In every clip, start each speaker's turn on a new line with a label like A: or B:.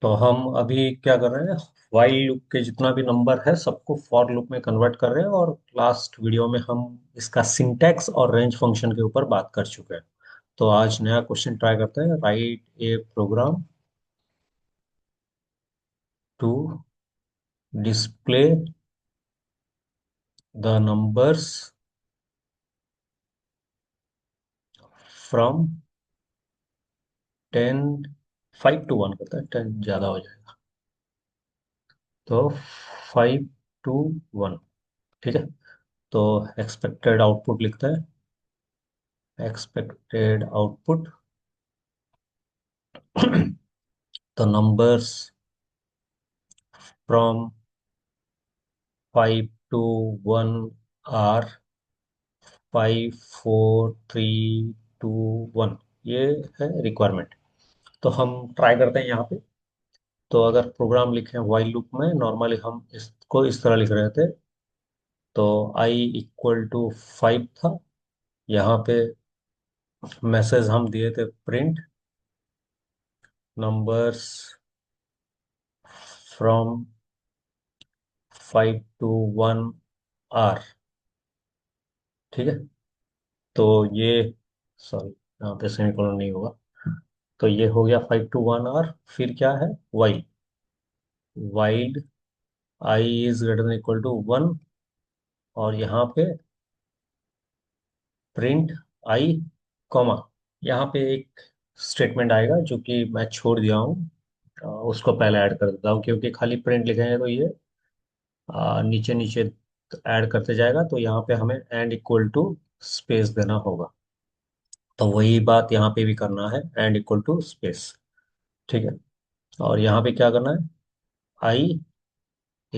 A: तो हम अभी क्या कर रहे हैं, वाइल लूप के जितना भी नंबर है सबको फॉर लूप में कन्वर्ट कर रहे हैं। और लास्ट वीडियो में हम इसका सिंटैक्स और रेंज फंक्शन के ऊपर बात कर चुके हैं। तो आज नया क्वेश्चन ट्राई करते हैं। Write a program to display the numbers from 10, 5 to 1 करता है, 10 ज्यादा हो जाएगा। तो 5 to 1, ठीक है। तो एक्सपेक्टेड आउटपुट लिखता है। Expected output the numbers from 5 to 1 are 5 4 3 2 1। ये है रिक्वायरमेंट। तो हम ट्राई करते हैं यहाँ पे। तो अगर प्रोग्राम लिखे वाइल लूप में, नॉर्मली हम इसको इस तरह लिख रहे थे। तो i = 5 था। यहाँ पे मैसेज हम दिए थे, print numbers from 5 to 1 are, ठीक है। तो ये, सॉरी, यहाँ पे सेमीकोलन नहीं होगा। तो ये हो गया 5 to 1 और फिर क्या है, वाइल। वाइल i > 1, और यहाँ पे प्रिंट आई, कॉमा। यहाँ पे एक स्टेटमेंट आएगा जो कि मैं छोड़ दिया हूँ। उसको पहले ऐड कर देता हूँ, क्योंकि खाली प्रिंट लिखेंगे तो ये नीचे नीचे ऐड करते जाएगा। तो यहाँ पे हमें एंड इक्वल टू स्पेस देना होगा। तो वही बात यहाँ पे भी करना है, एंड इक्वल टू स्पेस, ठीक है। और यहाँ पे क्या करना है, i =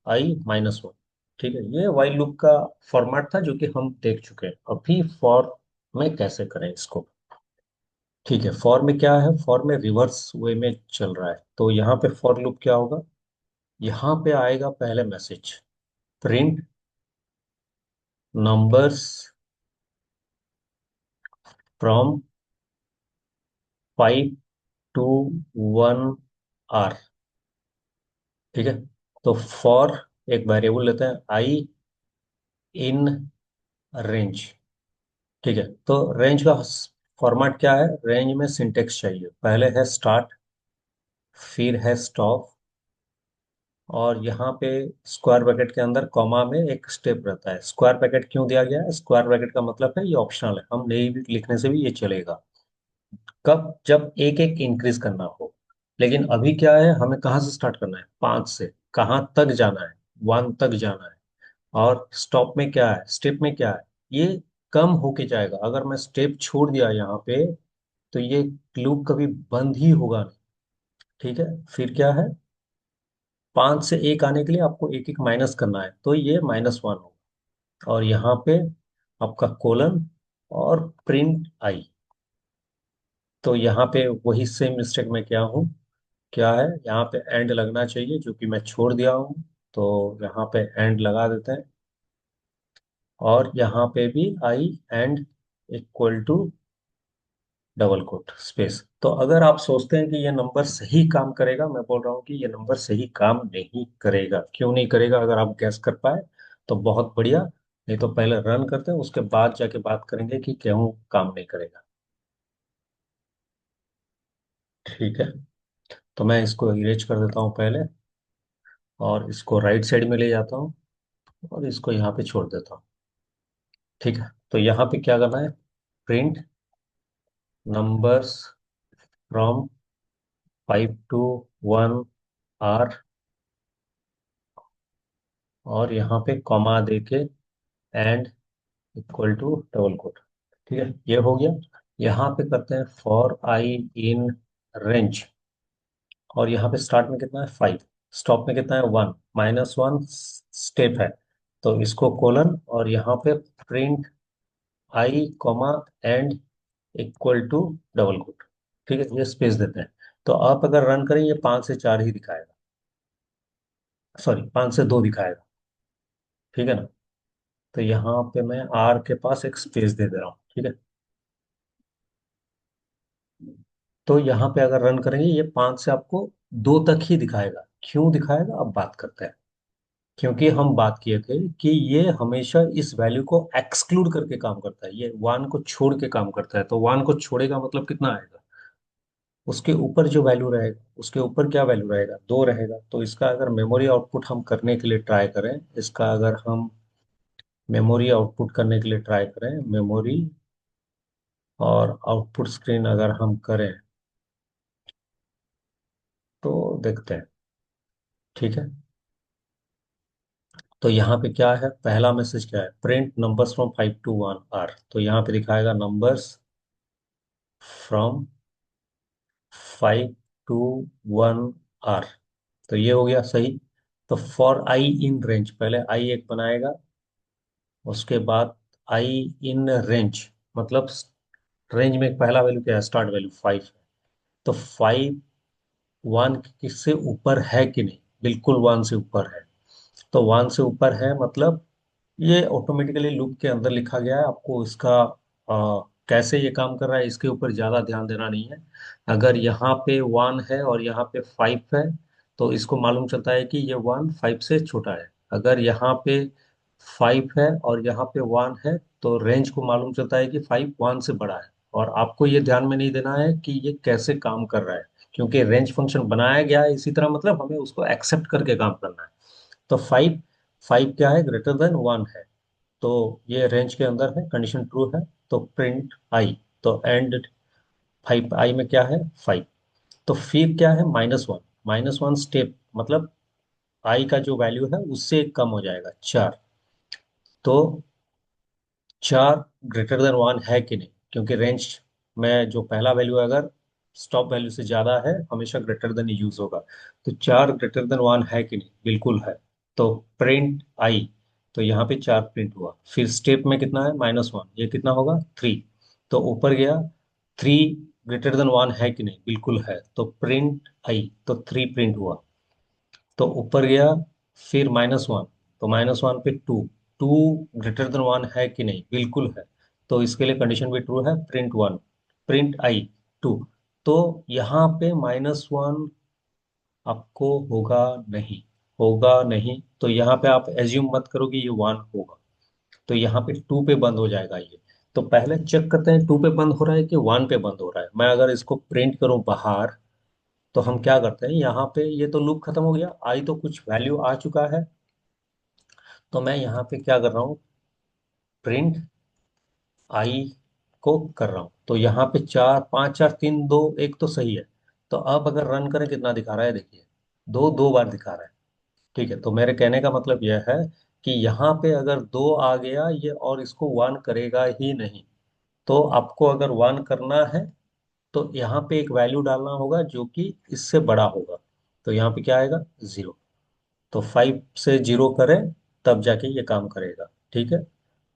A: i-1, ठीक है। ये वाइल लूप का फॉर्मेट था जो कि हम देख चुके हैं। अभी फॉर में कैसे करें इसको, ठीक है। फॉर में क्या है, फॉर में रिवर्स वे में चल रहा है। तो यहाँ पे फॉर लूप क्या होगा, यहाँ पे आएगा पहले message, print numbers from 5 to 1 are, ठीक है। तो फॉर एक वेरिएबल लेते हैं, आई इन रेंज, ठीक है। तो रेंज का फॉर्मेट क्या है, रेंज में सिंटेक्स चाहिए। पहले है स्टार्ट, फिर है स्टॉप, और यहाँ पे स्क्वायर ब्रैकेट के अंदर कॉमा में एक स्टेप रहता है। स्क्वायर ब्रैकेट क्यों दिया गया है, स्क्वायर ब्रैकेट का मतलब है ये ऑप्शनल है, हम नहीं भी लिखने से भी ये चलेगा। कब, जब एक एक इंक्रीज करना हो। लेकिन अभी क्या है, हमें कहाँ से स्टार्ट करना है, 5 से। कहाँ तक जाना है, 1 तक जाना है। और स्टॉप में क्या है, स्टेप में क्या है, ये कम होके जाएगा। अगर मैं स्टेप छोड़ दिया यहाँ पे तो ये लूप कभी बंद ही होगा नहीं, ठीक है। फिर क्या है, 5 से 1 आने के लिए आपको एक एक माइनस करना है, तो ये -1 होगा। और यहाँ पे आपका कोलन और प्रिंट आई। तो यहाँ पे वही सेम मिस्टेक में क्या हूँ, क्या है, यहाँ पे एंड लगना चाहिए जो कि मैं छोड़ दिया हूँ। तो यहाँ पे एंड लगा देते हैं। और यहाँ पे भी I and equal to double quote space. तो अगर आप सोचते हैं कि ये नंबर सही काम करेगा, मैं बोल रहा हूँ कि ये नंबर सही काम नहीं करेगा। क्यों नहीं करेगा, अगर आप गैस कर पाए तो बहुत बढ़िया। नहीं तो पहले रन करते हैं, उसके बाद जाके बात करेंगे कि क्यों काम नहीं करेगा, ठीक है। तो मैं इसको इरेज कर देता हूँ पहले, और इसको राइट साइड में ले जाता हूँ, और इसको यहाँ पे छोड़ देता हूँ, ठीक है। तो यहाँ पे क्या करना है, print numbers from 5 to 1 are, और यहाँ पे कॉमा देके end equal to double quote, ठीक है। ये हो गया। यहाँ पे करते हैं फॉर आई इन रेंज, और यहाँ पे स्टार्ट में कितना है, 5, स्टॉप में कितना है, 1, -1 स्टेप है। तो इसको कोलन, और यहाँ पे print I comma and equal to double quote, ठीक है। ये स्पेस देते हैं। तो आप अगर रन करें, ये 5 से 4 ही दिखाएगा, सॉरी 5 से 2 दिखाएगा, ठीक है ना। तो यहाँ पे मैं आर के पास एक स्पेस दे दे रहा हूँ, ठीक है। तो यहाँ पे अगर रन करेंगे, ये 5 से आपको दो तक ही दिखाएगा। क्यों दिखाएगा, अब बात करते हैं। क्योंकि हम बात किए थे कि ये हमेशा इस वैल्यू को एक्सक्लूड करके काम करता है, ये वन को छोड़ के काम करता है। तो वन को छोड़ेगा मतलब कितना आएगा, उसके ऊपर जो वैल्यू रहेगा, उसके ऊपर क्या वैल्यू रहेगा, दो रहेगा। तो इसका अगर मेमोरी आउटपुट हम करने के लिए ट्राई करें, इसका अगर हम मेमोरी आउटपुट करने के लिए ट्राई करें, मेमोरी और आउटपुट स्क्रीन अगर हम करें, तो देखते हैं। ठीक है, तो यहाँ पे क्या है, पहला मैसेज क्या है, print numbers from 5 to 1 are. तो यहाँ पे दिखाएगा नंबर्स फ्रॉम 5 to 1 आर। तो ये हो गया सही। तो फॉर आई इन रेंज, पहले आई एक बनाएगा, उसके बाद आई इन रेंज, मतलब रेंज में पहला वैल्यू क्या है, स्टार्ट वैल्यू 5 है। तो 5 वन किससे ऊपर है कि नहीं, बिल्कुल वन से ऊपर है। तो वन से ऊपर है मतलब ये ऑटोमेटिकली लूप के अंदर लिखा गया है। आपको इसका कैसे ये काम कर रहा है इसके ऊपर ज़्यादा ध्यान देना नहीं है। अगर यहाँ पे वन है और यहाँ पे 5 है, तो इसको मालूम चलता है कि ये वन 5 से छोटा है। अगर यहाँ पे 5 है और यहाँ पे वन है, तो रेंज को मालूम चलता है कि 5 वन से बड़ा है। और आपको ये ध्यान में नहीं देना है कि ये कैसे काम कर रहा है, क्योंकि रेंज फंक्शन बनाया गया है इसी तरह, मतलब हमें उसको एक्सेप्ट करके काम करना है। तो 5, 5 क्या है, ग्रेटर देन वन है। तो ये रेंज के अंदर है, कंडीशन ट्रू है। तो प्रिंट आई, तो एंड 5 आई में क्या है, 5। तो फिर क्या है, -1, -1 स्टेप मतलब आई का जो वैल्यू है उससे कम हो जाएगा, 4। तो 4 ग्रेटर देन वन है कि नहीं, क्योंकि रेंज में जो पहला वैल्यू है अगर स्टॉप वैल्यू से ज्यादा है, हमेशा ग्रेटर देन यूज होगा। तो 4 ग्रेटर देन वन है कि नहीं, बिल्कुल है। तो प्रिंट आई, तो यहाँ पे 4 प्रिंट हुआ। फिर स्टेप में कितना है, -1, ये कितना होगा, 3। तो ऊपर गया, 3 ग्रेटर देन वन है कि नहीं, बिल्कुल है। तो प्रिंट आई, तो 3 प्रिंट हुआ। तो ऊपर गया, फिर -1, तो -1 पे 2, 2 ग्रेटर देन वन है कि नहीं, बिल्कुल है। तो इसके लिए कंडीशन भी ट्रू है, प्रिंट वन, प्रिंट आई 2। तो यहाँ पे -1 आपको होगा नहीं, होगा नहीं। तो यहाँ पे आप एज्यूम मत करो कि ये वन होगा। तो यहाँ पे 2 पे बंद हो जाएगा ये। तो पहले चेक करते हैं 2 पे बंद हो रहा है कि वन पे बंद हो रहा है। मैं अगर इसको प्रिंट करूं बाहर, तो हम क्या करते हैं, यहाँ पे ये तो लूप खत्म हो गया, आई तो कुछ वैल्यू आ चुका है। तो मैं यहाँ पे क्या कर रहा हूँ, प्रिंट आई को कर रहा हूँ। तो यहाँ पे 4, 5, 4, 3, 2, 1 तो सही है। तो अब अगर रन करें, कितना दिखा रहा है, देखिए, दो दो बार दिखा रहा है। ठीक है, तो मेरे कहने का मतलब यह है कि यहाँ पे अगर दो आ गया ये, और इसको वन करेगा ही नहीं। तो आपको अगर वन करना है, तो यहाँ पे एक वैल्यू डालना होगा जो कि इससे बड़ा होगा। तो यहाँ पे क्या आएगा, 0। तो 5 से 0 करें, तब जाके ये काम करेगा। ठीक है,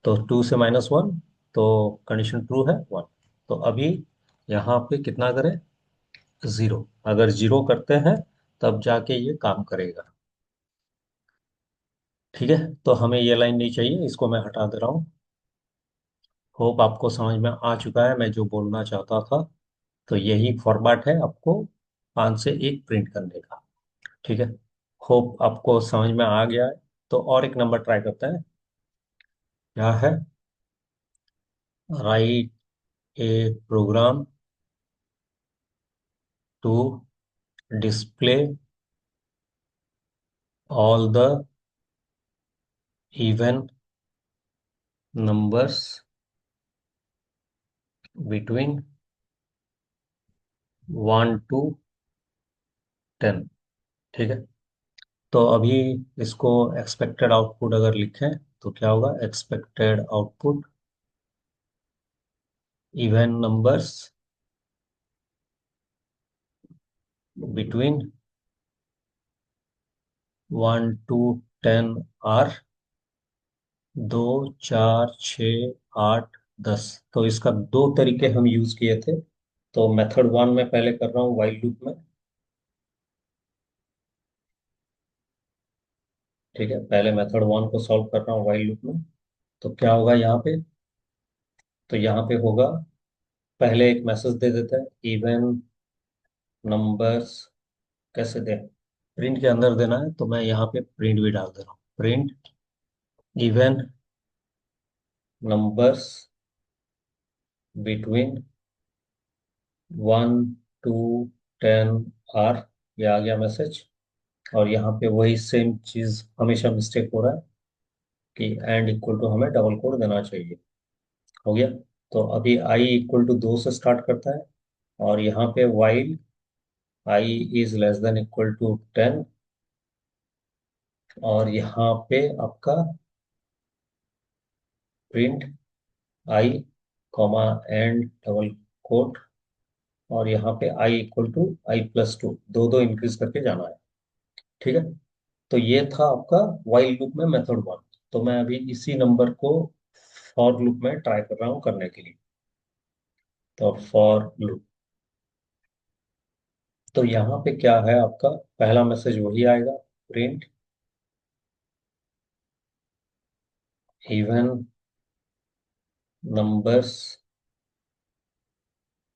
A: तो 2 से -1, तो कंडीशन ट्रू है, 1। तो अभी यहाँ पे कितना करें, 0। अगर 0 करते हैं, तब जाके ये काम करेगा। ठीक है, तो हमें ये लाइन नहीं चाहिए, इसको मैं हटा दे रहा हूँ। होप आपको समझ में आ चुका है मैं जो बोलना चाहता था। तो यही फॉर्मेट है आपको 5 से 1 प्रिंट करने का। ठीक है, होप आपको समझ में आ गया है। तो और एक नंबर ट्राई करते हैं, क्या है, write a program to display all the even numbers between 1 to 10। ठीक है, तो अभी इसको एक्सपेक्टेड आउटपुट अगर लिखें, तो क्या होगा, expected output even numbers between 1 to 10 are 2, 4, 6, 8, 10। तो इसका दो तरीके हम यूज किए थे। तो मेथड वन में पहले कर रहा हूँ वाइल लूप में। ठीक है, पहले मेथड वन को सॉल्व कर रहा हूँ वाइल लूप में। तो क्या होगा यहाँ पे, तो यहाँ पे होगा, पहले एक मैसेज दे देता है, इवन नंबर्स कैसे दें? प्रिंट के अंदर देना है, तो मैं यहाँ पे प्रिंट भी डाल दे रहा हूँ। Print even numbers between 1 to 10 are. ये आ गया मैसेज। और यहाँ पे वही सेम चीज हमेशा मिस्टेक हो रहा है कि एंड इक्वल टू हमें डबल कोड देना चाहिए। हो गया। तो अभी आई इक्वल टू 2 से स्टार्ट करता है, और यहाँ पे while I is less than equal to 10, और यहाँ पे आपका print I comma end double quote, और यहाँ पे आई इक्वल टू i+2, दो दो इंक्रीज करके जाना है। ठीक है। तो ये था आपका वाइल लूप में मेथड 1। तो मैं अभी इसी नंबर को फॉर लूप में ट्राई कर रहा हूँ करने के लिए। तो फॉर लूप, तो यहाँ पे क्या है आपका, पहला मैसेज वही आएगा, print even numbers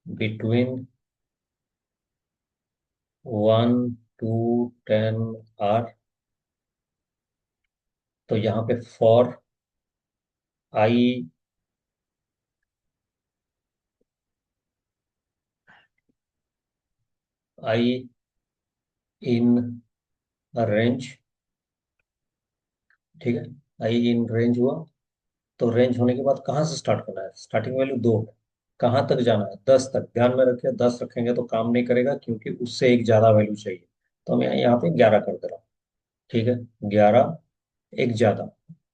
A: between 1 to 10 are. तो यहाँ पे for I I in range. ठीक है। आई इन रेंज हुआ। तो रेंज होने के बाद कहाँ से स्टार्ट करना है? स्टार्टिंग वैल्यू 2 है। कहाँ तक जाना है? 10 तक। ध्यान में रखिए, 10 रखेंगे तो काम नहीं करेगा, क्योंकि उससे एक ज्यादा वैल्यू चाहिए। तो मैं यहाँ पे 11 कर दे रहा हूँ। ठीक है। 11 एक ज्यादा,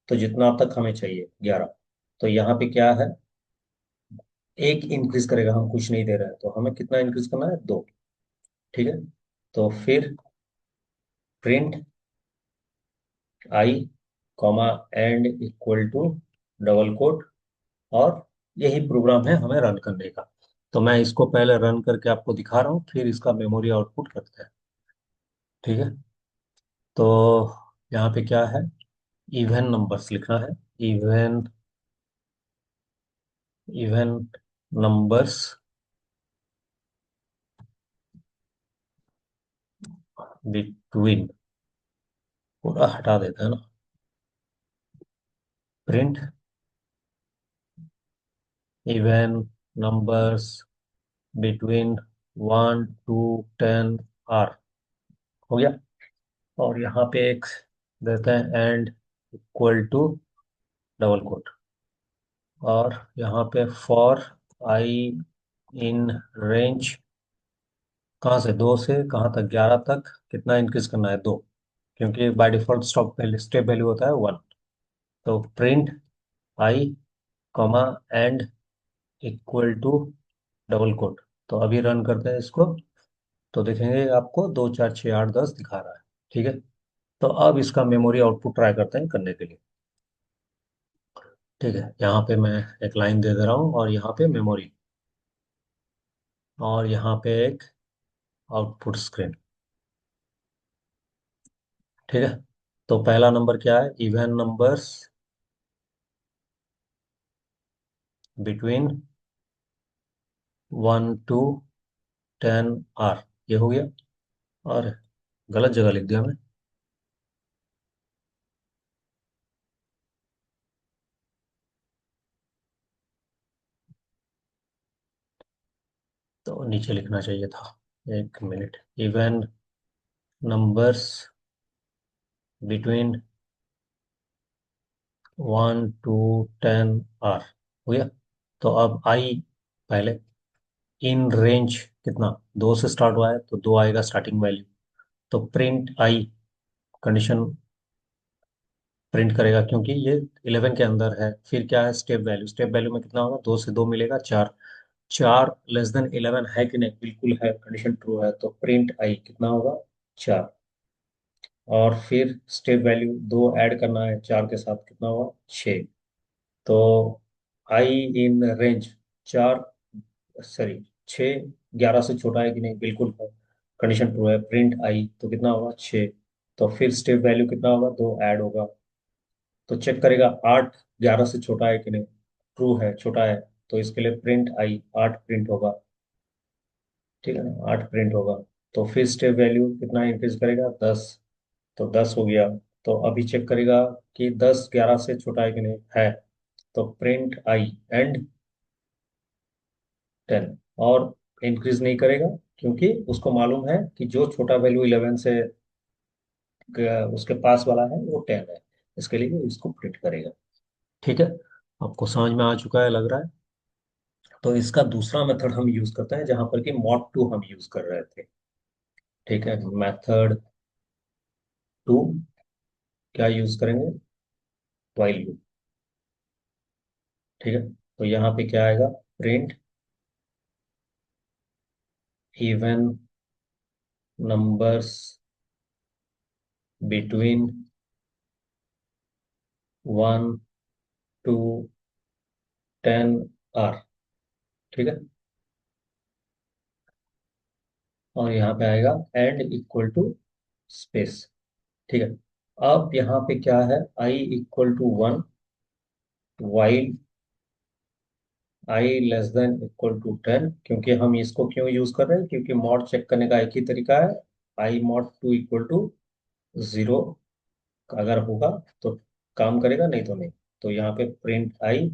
A: तो जितना तक हमें चाहिए 11। तो यहाँ पे क्या है, एक इंक्रीज करेगा, हम कुछ नहीं दे रहे हैं, तो हमें कितना इंक्रीज करना है? 2। ठीक है। तो फिर print I comma and equal to double quote, और यही प्रोग्राम है हमें रन करने का। तो मैं इसको पहले रन करके आपको दिखा रहा हूँ, फिर इसका मेमोरी आउटपुट करते हैं। ठीक है। तो यहाँ पे क्या है, इवन नंबर्स लिखना है। इवन इवन नंबर्स बिटवीन, पूरा हटा देते हैं ना। Print even numbers between 1 to 10 are. हो गया। और यहाँ पे एक देते हैं end equal to double quote, और यहाँ पे फॉर आई इन रेंज, कहाँ से? 2 से कहाँ तक? 11 तक। कितना इंक्रीज करना है? 2, क्योंकि बाय डिफॉल्ट स्टेप वैल्यू होता है 1। तो print I comma and equal to double quote. तो अभी रन करते हैं इसको, तो देखेंगे आपको 2 4 6 8 10 दिखा रहा है। ठीक है। तो अब इसका मेमोरी आउटपुट ट्राई करते हैं करने के लिए। ठीक है। यहाँ पे मैं एक लाइन दे दे रहा हूँ, और यहाँ पे मेमोरी, और यहाँ पे एक आउटपुट स्क्रीन। ठीक है। तो पहला नंबर क्या है? Even numbers between 1 to 10 are. ये हो गया। और गलत जगह लिख दिया मैं। तो नीचे लिखना चाहिए था। एक minute. Even numbers between 1 to 10 are. हो गया। तो अब आई पहले, इन रेंज कितना? 2 से स्टार्ट हुआ है, तो 2 आएगा स्टार्टिंग वैल्यू। तो प्रिंट आई कंडीशन प्रिंट करेगा, क्योंकि ये 11 के अंदर है। फिर क्या है? Step value. स्टेप वैल्यू में कितना होगा? 2 से 2 मिलेगा 4। 4 लेस देन 11 है कि नहीं? बिल्कुल है, कंडीशन ट्रू है, तो प्रिंट आई कितना होगा? 4। और फिर स्टेप वैल्यू 2 ऐड करना है 4 के साथ, कितना होगा? 6। तो आई इन रेंज 4, सॉरी 6, 11 से छोटा है कि नहीं? बिल्कुल है, कंडीशन ट्रू है। प्रिंट आई तो कितना होगा? 6। तो फिर स्टेप वैल्यू कितना होगा? 2 ऐड होगा, तो चेक करेगा 8 11 से छोटा है कि नहीं। ट्रू है, छोटा है, तो इसके लिए प्रिंट आई 8 प्रिंट होगा। ठीक है ना, 8 प्रिंट होगा। तो फिर स्टेप वैल्यू कितना इंक्रीज करेगा, 10। तो 10 हो गया। तो अभी चेक करेगा कि 10 11 से छोटा है कि नहीं है। तो प्रिंट आई एंड 10। और इंक्रीज नहीं करेगा, क्योंकि उसको मालूम है कि जो छोटा वैल्यू 11 से उसके पास वाला है वो 10 है। इसके लिए वो इसको प्रिंट करेगा। ठीक है, आपको समझ में आ चुका है लग रहा है। तो इसका दूसरा मेथड हम यूज करते हैं, जहां पर कि मॉड टू हम यूज कर रहे थे। ठीक है, मेथड टू क्या यूज करेंगे, व्हाइल लूप। ठीक है, तो यहाँ पे क्या आएगा, print even numbers between 1 to 10 are. ठीक है, और यहाँ पे आएगा एंड इक्वल टू स्पेस। ठीक है, अब यहाँ पे क्या है, I equal to 1, while I less than equal to 10। क्योंकि हम इसको क्यों यूज कर रहे हैं, क्योंकि मॉड चेक करने का एक ही तरीका है, आई मॉड टू इक्वल टू 0 अगर होगा तो काम करेगा, नहीं तो नहीं। तो यहाँ पे print I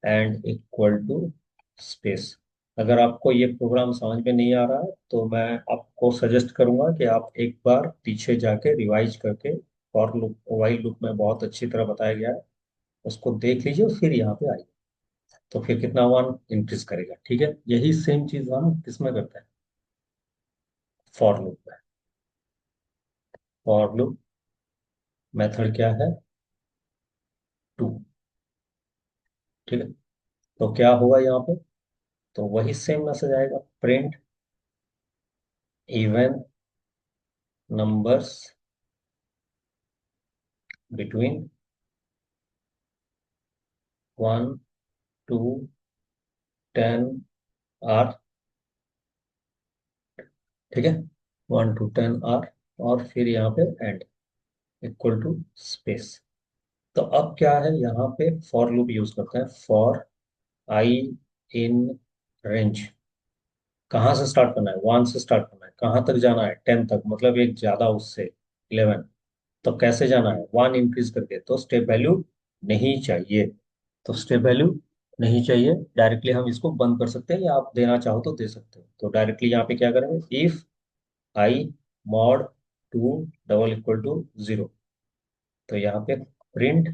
A: and equal to space. अगर आपको ये प्रोग्राम समझ में नहीं आ रहा है तो मैं आपको सजेस्ट करूंगा कि आप एक बार पीछे जाके रिवाइज करके, फॉर लूप व्हाइल लूप में बहुत अच्छी तरह बताया गया है, उसको देख लीजिए फिर यहाँ पे आइए। तो फिर कितना 1 इंक्रीज करेगा। ठीक है, यही सेम चीज हम किसमें करते हैं, फॉर लूप में। फॉर लूप मेथड क्या है, टू। ठीक है, तो क्या होगा यहाँ पे, तो वही सेम मैसेज आएगा, print even numbers between 1 to 10 are. ठीक है, 1 to 10 आर, और फिर यहाँ पे एंड इक्वल टू स्पेस। तो अब क्या है, यहाँ पे फॉर लूप यूज करते हैं, फॉर आई इन रेंज। कहाँ से स्टार्ट करना है, 1 से स्टार्ट करना है, कहाँ तक जाना है, 10 तक, मतलब एक ज्यादा उससे 11। तो कैसे जाना है, 1 इंक्रीज करके, तो स्टेप वैल्यू नहीं चाहिए। तो स्टेप वैल्यू नहीं चाहिए, डायरेक्टली हम इसको बंद कर सकते हैं, या आप देना चाहो तो दे सकते हो। तो डायरेक्टली यहाँ पे क्या करेंगे, if I mod two double equal to 0। तो यहाँ पे प्रिंट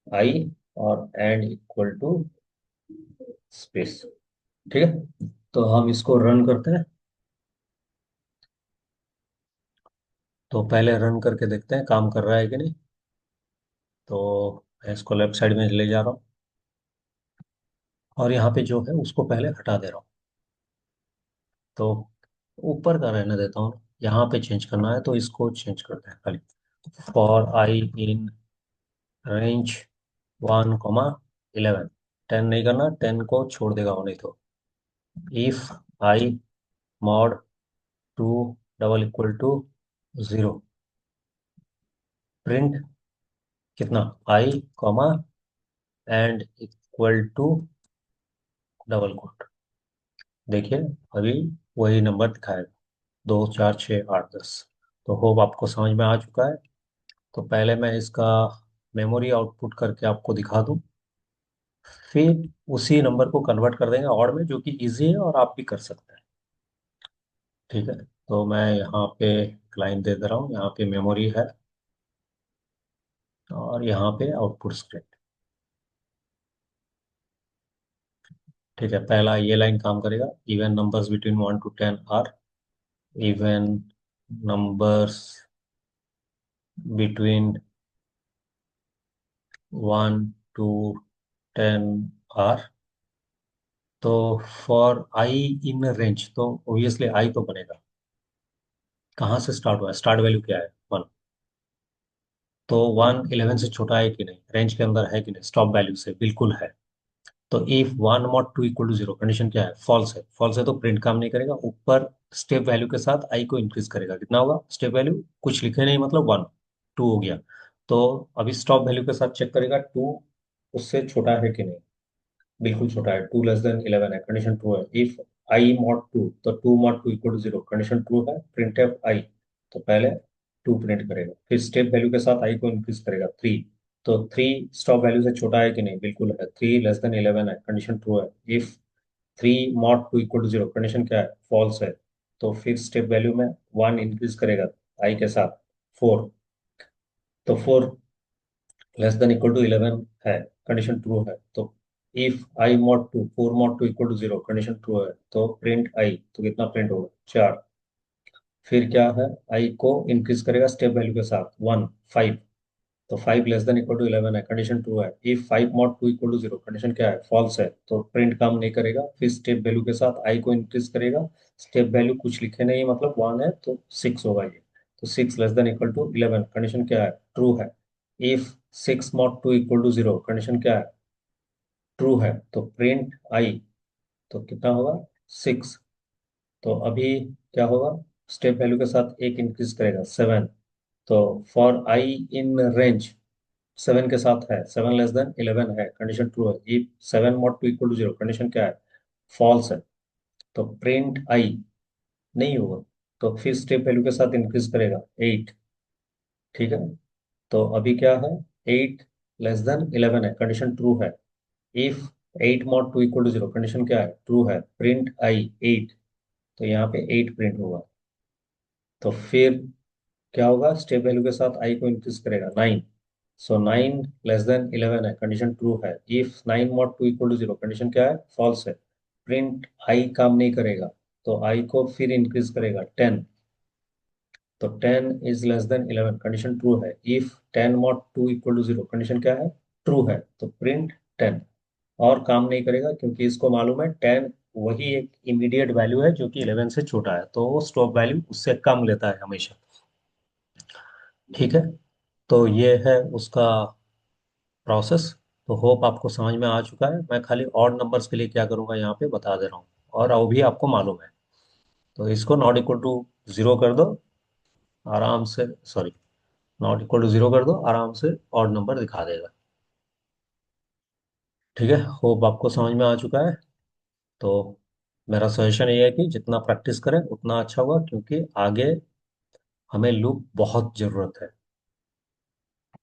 A: आई और एंड इक्वल टू स्पेस। ठीक है, तो हम इसको रन करते हैं। तो पहले रन करके देखते हैं काम कर रहा है कि नहीं। तो मैं इसको लेफ्ट साइड में ले जा रहा हूँ, और यहाँ पे जो है उसको पहले हटा दे रहा हूँ। तो ऊपर का रहने देता हूँ, यहाँ पे चेंज करना है तो इसको चेंज करते हैं खाली, फॉर आई इन रेंज 1, 11। 10 नहीं करना, 10 को छोड़ देगा वो, नहीं तो if I mod two double equal to 0, print कितना, I comma and equal to double quote. देखिए, अभी वही नंबर दिखाएगा, 2 4 6 8 10। तो होप आपको समझ में आ चुका है। तो पहले मैं इसका मेमोरी आउटपुट करके आपको दिखा दूं, फिर उसी नंबर को कन्वर्ट कर देंगे ऑड में, जो कि इजी है और आप भी कर सकते हैं। ठीक है, तो मैं यहाँ पे लाइन दे दे रहा हूँ, यहाँ पे मेमोरी है और यहाँ पे आउटपुट स्क्रिप्ट। ठीक है, पहला ये लाइन काम करेगा, even numbers between 1 to 10 are. Even numbers between 1 to 10 are. तो फॉर आई इन रेंज, तो ऑब्वियसली आई तो बनेगा, कहाँ से स्टार्ट हुआ है, स्टार्ट वैल्यू क्या है, 1। तो 1 11 से छोटा है कि नहीं, रेंज के अंदर है कि नहीं, स्टॉप वैल्यू से बिल्कुल है। तो इफ 1 mod 2 = 0, कंडीशन क्या है, फॉल्स है। फॉल्स है तो प्रिंट काम नहीं करेगा, ऊपर स्टेप वैल्यू के साथ आई को इंक्रीज करेगा। कितना होगा स्टेप वैल्यू, कुछ लिखे नहीं मतलब 1, 2 हो गया। तो अभी स्टॉप वैल्यू के साथ चेक करेगा, 2 उससे छोटा है कि नहीं, बिल्कुल छोटा है, 2 <11 है, कंडीशन ट्रू है। इफ आई मॉड टू, तो two mod two equal to zero, condition true है, प्रिंट एफ आई। तो पहले टू प्रिंट करेगा, फिर स्टेप वैल्यू के साथ आई को इंक्रीज करेगा थ्री। तो थ्री स्टॉप वैल्यू से छोटा है कि नहीं, बिल्कुल है, थ्री लेस देन इलेवन है, कंडीशन ट्रू है। If three mod two equal to zero, condition क्या है, फॉल्स है। तो फिर स्टेप वैल्यू में वन इंक्रीज करेगा आई के साथ, फोर। तो four less than equal to eleven है, कंडीशन ट्रू है। तो if I mod two, four mod two equal to zero, condition true है, तो प्रिंट आई, तो कितना प्रिंट होगा, चार। फिर क्या है, आई को इंक्रीज करेगा स्टेप वैल्यू के साथ, वन, फाइव। तो five less than equal to eleven है, कंडीशन ट्रू है। If five mod two equal to zero, condition क्या है, फॉल्स है, तो प्रिंट काम नहीं करेगा। फिर स्टेप वैल्यू के साथ आई को इंक्रीज करेगा, स्टेप वैल्यू कुछ लिखे नहीं मतलब वन है, तो सिक्स होगा ये। तो six less than equal to eleven, condition क्या है, ट्रू है। If six mod two equal to zero, condition क्या है, ट्रू है, तो प्रिंट आई, तो कितना होगा, सिक्स। तो अभी क्या होगा, स्टेप वैल्यू के साथ एक इंक्रीज करेगा, सेवन। तो for I in range, seven के साथ है, सेवन लेस देन इलेवन है, कंडीशन ट्रू है। If seven mod two equal to zero, condition क्या है, फॉल्स है। तो प्रिंट आई नहीं होगा, तो फिर स्टेप वैल्यू के साथ इंक्रीज करेगा, एट। ठीक है, तो अभी क्या है, एट लेस देन इलेवन है, कंडीशन ट्रू है। If eight mod two equal to zero, condition क्या है, ट्रू है, प्रिंट आई एट। तो यहाँ पे एट प्रिंट होगा। तो फिर क्या होगा, स्टेप वैल्यू के साथ आई को इंक्रीज करेगा, nine. So nine less than eleven है, कंडीशन ट्रू है। If nine mod two equal to zero, condition क्या है, फॉल्स है, प्रिंट आई काम नहीं करेगा। तो आई को फिर इंक्रीज करेगा, टेन। तो ten is less than eleven, condition true है। If ten mod two equal to zero, condition क्या है, ट्रू है, तो प्रिंट टेन। और काम नहीं करेगा क्योंकि इसको मालूम है टेन वही एक इमीडिएट वैल्यू है जो कि इलेवन से छोटा है, तो वो स्टॉप वैल्यू उससे कम लेता है हमेशा। ठीक है, तो ये है उसका प्रोसेस। तो होप आपको समझ में आ चुका है। मैं खाली ऑड नंबर्स के लिए क्या करूंगा यहाँ पे बता दे रहा हूँ, और वो भी आपको मालूम है। तो इसको नॉट इक्वल टू जीरो कर दो आराम से, sorry, not equal to zero कर दो, आराम से ऑड नंबर दिखा देगा। ठीक है, होप आपको समझ में आ चुका है। तो मेरा सजेशन ये है कि जितना प्रैक्टिस करें उतना अच्छा होगा, क्योंकि आगे हमें लूप बहुत ज़रूरत है।